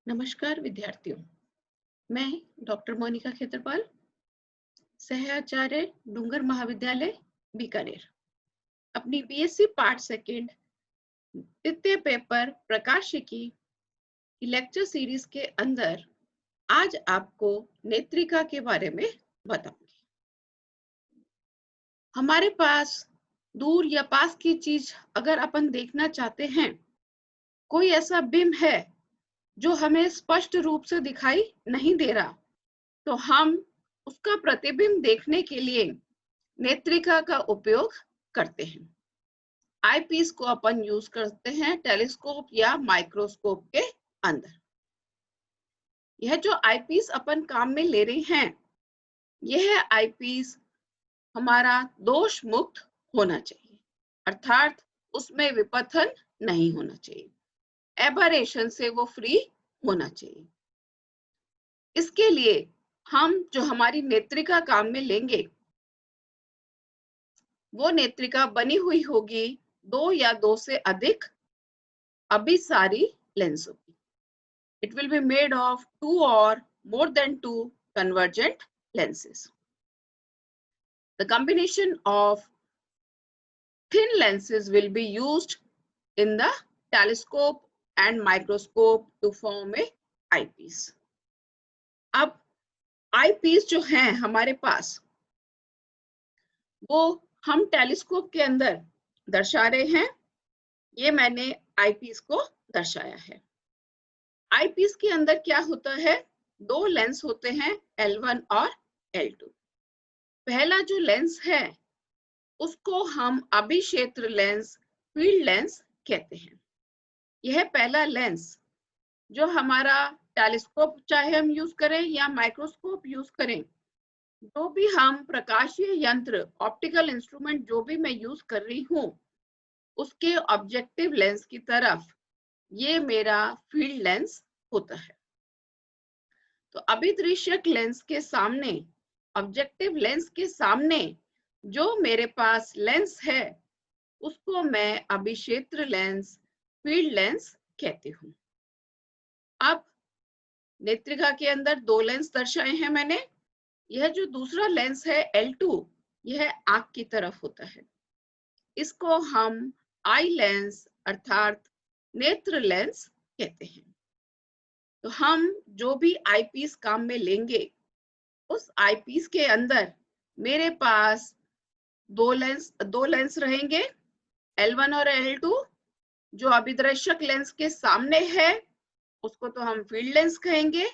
नमस्कार विद्यार्थियों, मैं डॉक्टर मोनिका खेत्रपाल, सहआचार्य डूंगर महाविद्यालय बीकानेर, अपनी बीएससी पार्ट सेकेंड द्वितीय पेपर प्रकाशिकी की लेक्चर सीरीज के अंदर आज आपको नेत्रिका के बारे में बताऊंगी। हमारे पास दूर या पास की चीज अगर अपन देखना चाहते हैं, कोई ऐसा बिंब है जो हमें स्पष्ट रूप से दिखाई नहीं दे रहा, तो हम उसका प्रतिबिंब देखने के लिए नेत्रिका का उपयोग करते हैं। आईपीस को अपन यूज करते हैं टेलीस्कोप या माइक्रोस्कोप के अंदर। यह जो आईपीस अपन काम में ले रहे हैं, यह आईपीस हमारा दोष मुक्त होना चाहिए, अर्थात उसमें विपथन नहीं होना चाहिए, एबरेशन से वो फ्री होना चाहिए। इसके लिए हम जो हमारी नेत्रिका काम में लेंगे, वो नेत्रिका बनी हुई होगी 2 या 2 से अधिक अभिसारी लेंसों की। It will be made of 2 or more than 2 convergent lenses. The combination of thin lenses will be used in the telescope and microscope to form a eyepiece. अब eyepiece जो है हमारे पास, वो हम टेलीस्कोप के अंदर दर्शा रहे हैं। ये मैंने आईपीस को दर्शाया है। आईपीस के अंदर क्या होता है, 2 लेंस होते हैं, L1 और L2। पहला जो लेंस है उसको हम अभिक्षेत्र लेंस, फील्ड लेंस कहते हैं। यह पहला लेंस जो हमारा टेलीस्कोप चाहे हम यूज करें या माइक्रोस्कोप यूज करें, जो भी हम प्रकाशीय यंत्र, ऑप्टिकल इंस्ट्रूमेंट जो भी मैं यूज कर रही हूँ, उसके ऑब्जेक्टिव लेंस की तरफ ये मेरा फील्ड लेंस होता है। तो अभिदृश्यक लेंस के सामने, ऑब्जेक्टिव लेंस के सामने जो मेरे पास लेंस है, उसको मैं अभिक्षेत्र लेंस, फील्ड लेंस कहती हूँ। अब नेत्रिका के अंदर 2 लेंस दर्शाए हैं मैंने। यह जो दूसरा लेंस है L2, यह आंख की तरफ होता है। इसको हम आई लेंस अर्थात नेत्र लेंस कहते हैं। तो हम जो भी आईपीस काम में लेंगे, उस आईपीस के अंदर मेरे पास 2 लेंस रहेंगे, L1 और L2। जो अभिदर्शक लेंस के सामने है उसको तो हम फील्ड लेंस कहेंगे,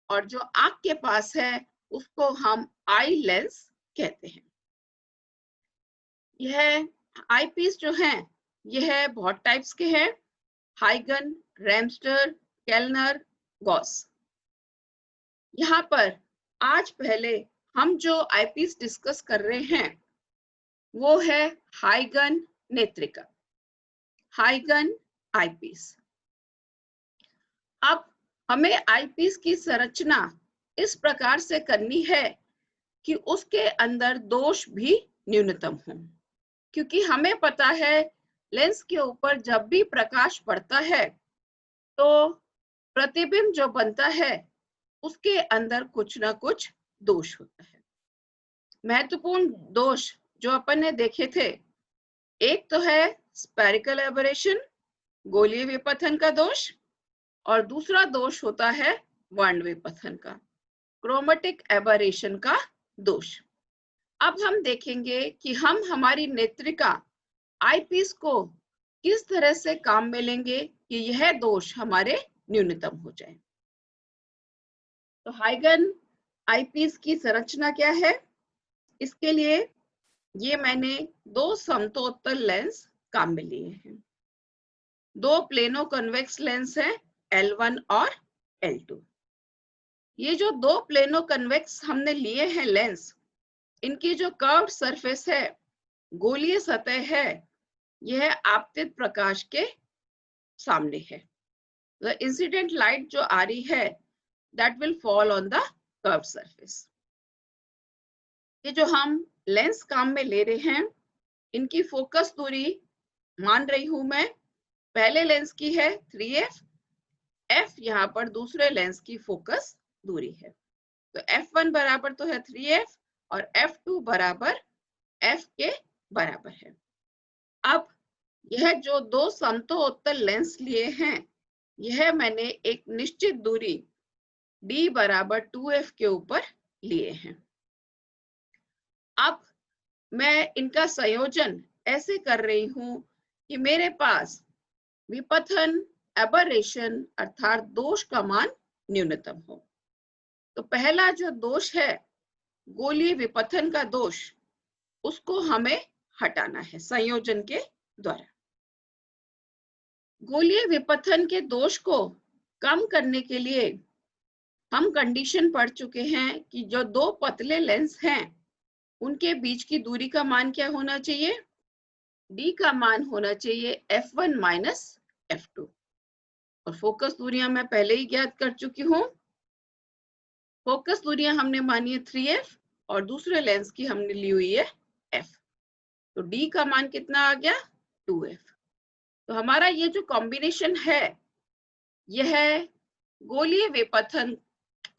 और जो आंख के पास है उसको हम आई लेंस कहते हैं। यह आईपीस जो है, यह बहुत टाइप्स के हैं, हाइगन, रैमस्टर, केल्नर, गॉस। यहाँ पर आज पहले हम जो आईपीस डिस्कस कर रहे हैं वो है हाइगन नेत्रिका, हाइगन आईपीस। अब हमें आईपीस की संरचना इस प्रकार से करनी है कि उसके अंदर दोष भी न्यूनतम हो, क्योंकि हमें पता है लेंस के ऊपर जब भी प्रकाश पड़ता है तो प्रतिबिंब जो बनता है उसके अंदर कुछ ना कुछ दोष होता है। महत्वपूर्ण दोष जो अपन ने देखे थे, एक तो है स्फेरिकल एबरेशन, गोलीय विपथन का दोष, और दूसरा दोष होता है वर्ण विपथन का, क्रोमेटिक एबरेशन का दोष। अब हम देखेंगे कि हम हमारी नेत्रिका आईपीस को किस तरह से काम में लेंगे कि यह दोष हमारे न्यूनतम हो जाए। तो हाइगन आईपीस की संरचना क्या है, इसके लिए ये मैंने 2 समतोत्तल लेंस काम में लिए हैं। 2 प्लेनो कन्वेक्स लेंस हैं, L1 और L2। ये जो 2 प्लेनो कन्वेक्स हमने लिए हैं लेंस, इनकी जो कर्व्ड सरफेस है, गोलीय सतह है, यह आपतित प्रकाश के सामने है। The incident light जो आ रही है, that will fall on the curved surface. ये जो हम लेंस काम में ले रहे हैं, इनकी फोकस दूरी मान रही हूं मैं, पहले लेंस की है 3f f यहाँ पर दूसरे लेंस की फोकस दूरी है। तो f1 बराबर तो है 3f और f2 बराबर f के बराबर है। अब यह जो दो समतोत्तल लेंस लिए हैं, यह मैंने एक निश्चित दूरी d बराबर 2f के ऊपर लिए हैं। अब मैं इनका संयोजन ऐसे कर रही हूं कि मेरे पास विपथन एबरेशन अर्थात दोष का मान न्यूनतम हो। तो पहला जो दोष है गोलीय विपथन का दोष, उसको हमें हटाना है संयोजन के द्वारा। गोलीय विपथन के दोष को कम करने के लिए हम कंडीशन पढ़ चुके हैं कि जो दो पतले लेंस हैं उनके बीच की दूरी का मान क्या होना चाहिए, d का मान होना चाहिए f1 माइनस f2। और फोकस दूरियां मैं पहले ही ज्ञात कर चुकी हूँ। फोकस दूरियां हमने मानी है 3f और दूसरे लेंस की हमने ली हुई है f। तो d का मान कितना आ गया, 2f। तो हमारा ये जो कॉम्बिनेशन है, यह गोलीय विपथन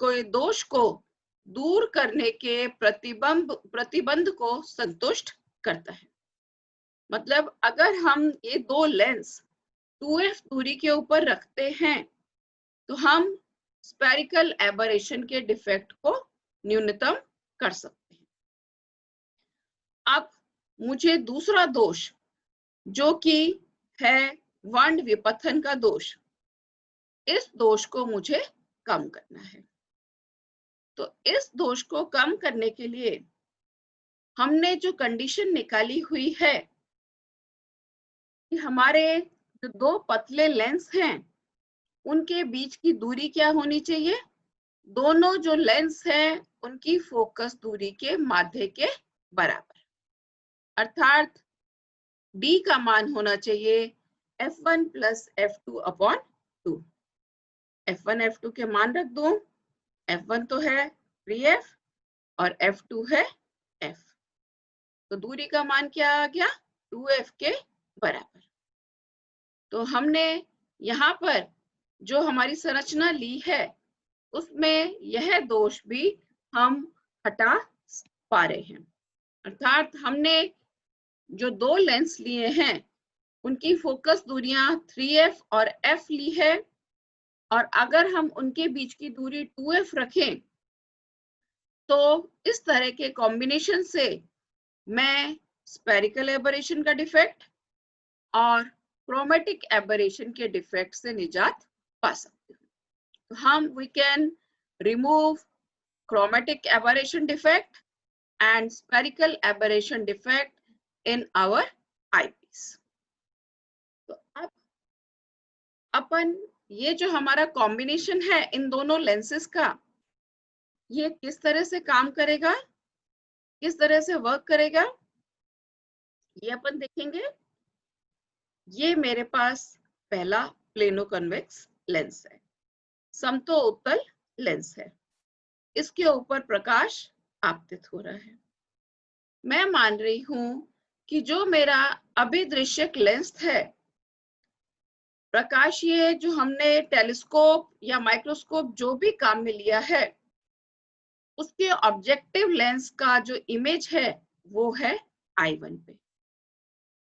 के दोष को दूर करने के प्रतिबंध को संतुष्ट करता है। मतलब अगर हम ये दो लेंस 2f दूरी के ऊपर रखते हैं तो हम स्पेरिकल एबरेशन के डिफेक्ट को न्यूनतम कर सकते हैं। अब मुझे दूसरा दोष जो कि है वर्ण विपथन का दोष, इस दोष को मुझे कम करना है। तो इस दोष को कम करने के लिए हमने जो कंडीशन निकाली हुई है कि हमारे जो दो पतले लेंस हैं उनके बीच की दूरी क्या होनी चाहिए, दोनों जो लेंस हैं उनकी फोकस दूरी के माध्य के बराबर, अर्थात d का मान होना चाहिए f1 plus f2 upon 2। f1 f2 के मान रख दो, f1 तो है 3f और f2 है f। तो दूरी का मान क्या आ गया, 2f के बराबर। तो हमने यहाँ पर जो हमारी संरचना ली है उसमें यह दोष भी हम हटा पा रहे हैं। अर्थात हमने जो दो लेंस लिए हैं उनकी फोकस दूरियां 3f और f ली है, और अगर हम उनके बीच की दूरी 2f रखें तो इस तरह के कॉम्बिनेशन से मैं स्पेरिकल एबरेशन का डिफेक्ट और क्रोमेटिक एबरेशन के डिफेक्ट से निजात पा सकते हैं। तो हम we can remove chromatic aberration defect and spherical aberration defect in our eyepiece। तो अब अपन ये जो हमारा कॉम्बिनेशन है इन दोनों लेंसेस का, ये किस तरह से काम करेगा, किस तरह से वर्क करेगा, ये अपन देखेंगे। ये मेरे पास पहला प्लेनो कन्वेक्स लेंस है, समतोत्तल लेंस है, इसके ऊपर प्रकाश आपतित हो रहा है। मैं मान रही हूं कि जो मेरा अभिदृश्यक लेंस है, प्रकाशीय जो हमने टेलीस्कोप या माइक्रोस्कोप जो भी काम में लिया है, उसके ऑब्जेक्टिव लेंस का जो इमेज है वो है I1 पे।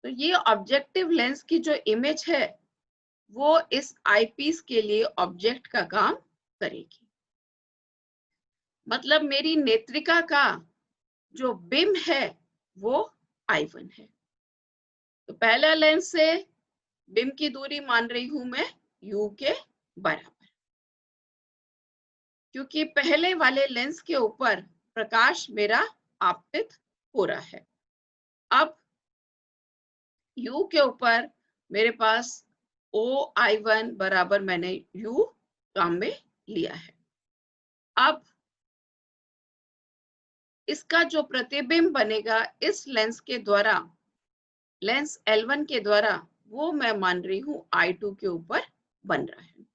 तो ये ऑब्जेक्टिव लेंस की जो इमेज है वो इस आईपीस के लिए ऑब्जेक्ट का काम करेगी। मतलब मेरी नेत्रिका का जो बिंब है वो I1 है। तो पहला लेंस से बिंब की दूरी मान रही हूं मैं u के बराबर, क्योंकि पहले वाले लेंस के ऊपर प्रकाश मेरा आपतित हो रहा है। अब u के ऊपर मेरे पास OI1 बराबर मैंने u काम में लिया है। अब इसका जो प्रतिबिंब बनेगा इस लेंस के द्वारा, लेंस L1 के द्वारा, वो मैं मान रही हूं I2 के ऊपर बन रहा है।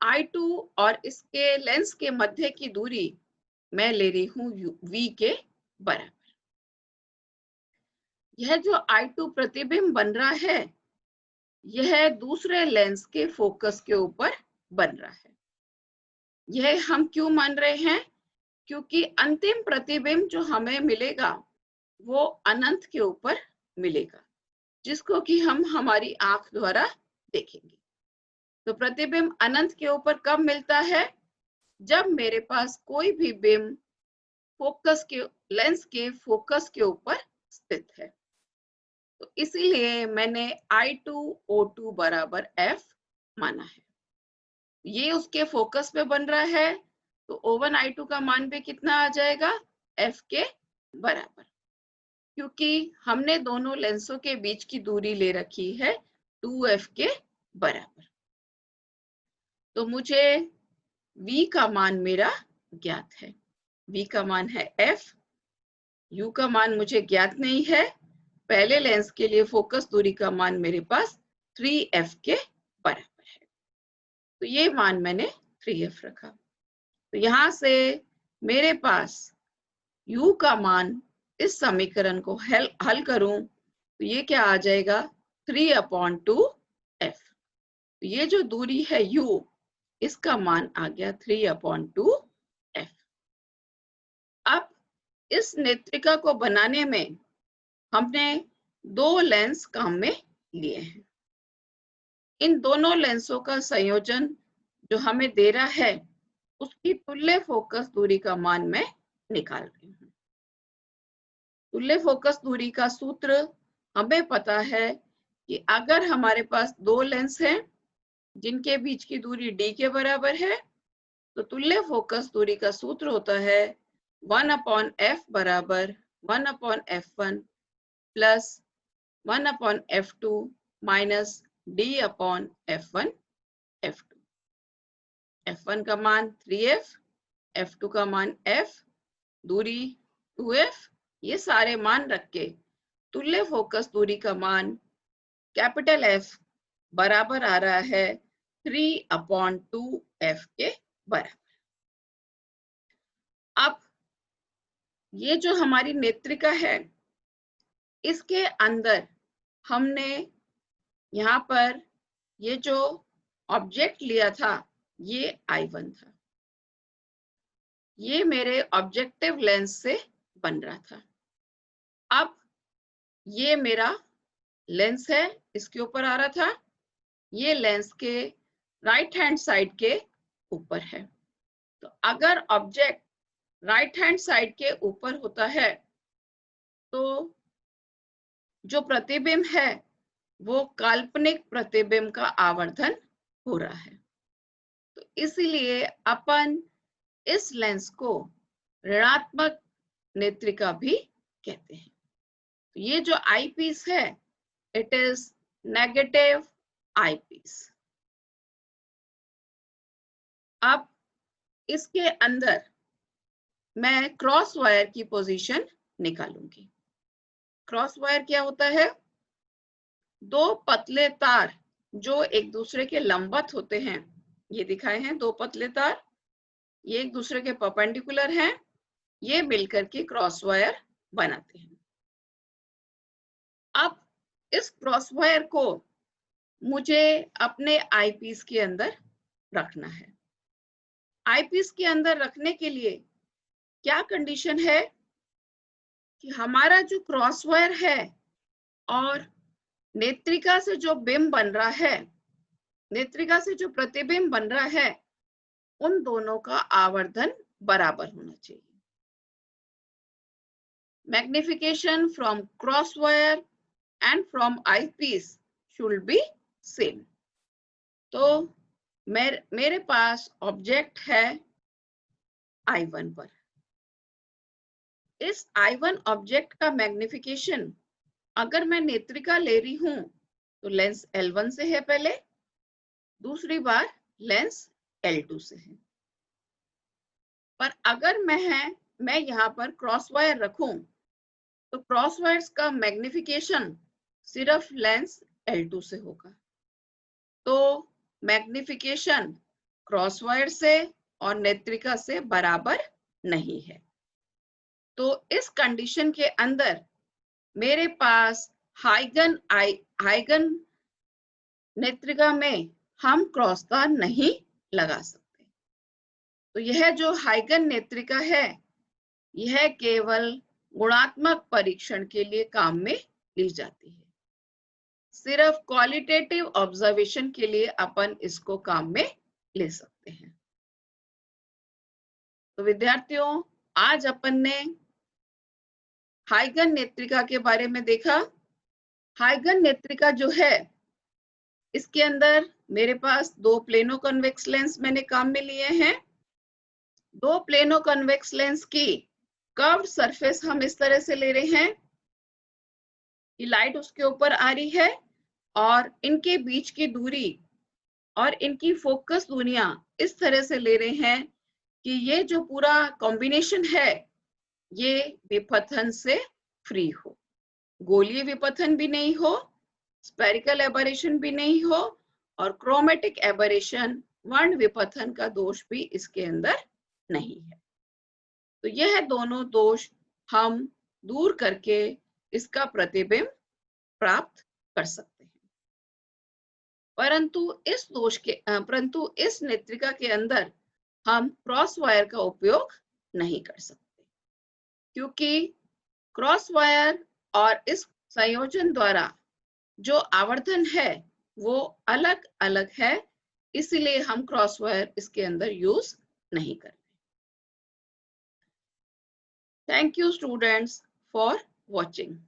I2 और इसके लेंस के मध्य की दूरी मैं ले रही हूं v के बराबर। यह जो I2 प्रतिबिंब बन रहा है यह दूसरे लेंस के फोकस के ऊपर बन रहा है। यह हम क्यों मान रहे हैं? क्योंकि अंतिम प्रतिबिंब जो हमें मिलेगा वो अनंत के ऊपर मिलेगा, जिसको कि हम हमारी आंख द्वारा देखेंगे। तो प्रतिबिंब अनंत के ऊपर कब मिलता है? जब मेरे पास कोई भी बिंब फोकस के लेंस के फोकस के ऊपर स्थित है। तो इसीलिए मैंने I2O2 बराबर F माना है। ये उसके फोकस पे बन रहा है, तो O1 I2 का मान भी कितना आ जाएगा? F के बराबर, क्योंकि हमने दोनों लेंसों के बीच की दूरी ले रखी है 2F के बराबर। तो मुझे V का मान मेरा ज्ञात है। V का मान है F, U का मान मुझे ज्ञात नहीं है। पहले लेंस के लिए फोकस दूरी का मान मेरे पास 3F के बराबर है। तो ये मान मैंने 3F रखा। तो यहाँ से मेरे पास U का मान, इस समीकरण को हल करूं तो ये क्या आ जाएगा? 3/2F। तो ये जो दूरी है U, इसका मान आ गया 3/2F। अब इस नेत्रिका को बनाने में हमने दो लेंस काम में लिए हैं। इन दोनों लेंसों का संयोजन जो हमें दे रहा है, उसकी तुल्य फोकस दूरी का मान मैं निकाल रही हूँ। तुल्य फोकस दूरी का सूत्र हमें पता है कि अगर हमारे पास दो लेंस हैं जिनके बीच की दूरी d के बराबर है, तो तुल्य फोकस दूरी का सूत्र होता है 1/f बराबर 1/f1 plus 1/f2 minus d/f1 f2। f1 का मान 3f, f2 का मान f, दूरी 2f। ये सारे मान रख के तुल्य फोकस दूरी का मान कैपिटल F बराबर आ रहा है 3/2F के बराबर। अब ये जो हमारी नेत्रिका है, इसके अंदर हमने यहाँ पर ये जो ऑब्जेक्ट लिया था, ये I1 था। ये मेरे ऑब्जेक्टिव लेंस से बन रहा था। अब ये मेरा लेंस है, इसके ऊपर आ रहा था। ये लेंस के राइट हैंड साइड के ऊपर है। तो अगर ऑब्जेक्ट राइट हैंड साइड के ऊपर होता है तो जो प्रतिबिंब है वो काल्पनिक प्रतिबिंब का आवर्धन हो रहा है। तो इसलिए अपन इस लेंस को ऋणात्मक नेत्रिका भी कहते हैं। तो ये जो आईपीस है, इट इज नेगेटिव आईपीस। अब इसके अंदर मैं क्रॉस वायर की पोजीशन निकालूंगी। क्रॉस वायर क्या होता है? दो पतले तार जो एक दूसरे के लंबवत होते हैं, ये दिखाए हैं दो पतले तार, ये एक दूसरे के परपेंडिकुलर हैं, ये मिलकर के क्रॉस वायर बनाते हैं। अब इस क्रॉस वायर को मुझे अपने आईपीस के अंदर रखना है। आईपीस के अंदर रखने के लिए क्या कंडीशन है कि हमारा जो क्रॉस वायर है और नेत्रिका से जो बिंब बन रहा है, नेत्रिका से जो प्रतिबिंब बन रहा है, उन दोनों का आवर्धन बराबर होना चाहिए। Magnification from cross wire and from eyepiece should be same. तो मेरे पास ऑब्जेक्ट है I1 पर। इस I1 ऑब्जेक्ट का मैग्निफिकेशन अगर मैं नेत्रिका ले रही हूं तो लेंस L1 से है पहले, दूसरी बार लेंस L2 से है। पर अगर मैं यहाँ पर क्रॉस वायर रखूं तो क्रॉस वायर्स का मैग्निफिकेशन सिर्फ लेंस L2 से होगा। तो मैग्निफिकेशन क्रॉस वायर से और नेत्रिका से बराबर नहीं है। तो इस कंडीशन के अंदर मेरे पास हाइगन नेत्रिका में हम क्रॉस तार नहीं लगा सकते। तो यह जो हाइगन नेत्रिका है, यह केवल गुणात्मक परीक्षण के लिए काम में ली जाती है। सिर्फ क्वालिटेटिव ऑब्जर्वेशन के लिए अपन इसको काम में ले सकते हैं। तो विद्यार्थियों, आज अपन ने हाइगन नेत्रिका के बारे में देखा। हाइगन नेत्रिका जो है, इसके अंदर मेरे पास दो प्लेनो कन्वेक्स लेंस मैंने काम में लिए हैं। दो प्लेनो कन्वेक्स लेंस की कर्व्ड सरफेस हम इस तरह से ले रहे हैं कि लाइट उसके ऊपर आ रही है और इनके बीच की दूरी और इनकी फोकस दूरियां इस तरह से ले रहे हैं कि ये जो पूरा कॉम्बिनेशन है ये विपथन से फ्री हो, गोलीय विपथन भी नहीं हो, स्पेरिकल एबरेशन भी नहीं हो और क्रोमेटिक एबरेशन वर्ण विपथन का दोष भी इसके अंदर नहीं है। तो यह दोनों दोष हम दूर करके इसका प्रतिबिंब प्राप्त कर सकते हैं। परंतु इस नेत्रिका के अंदर हम क्रॉस वायर का उपयोग नहीं कर सकते, क्योंकि क्रॉस वायर और इस संयोजन द्वारा जो आवर्धन है वो अलग अलग है, इसलिए हम क्रॉस वायर इसके अंदर यूज नहीं कर रहे। Thank you students for watching.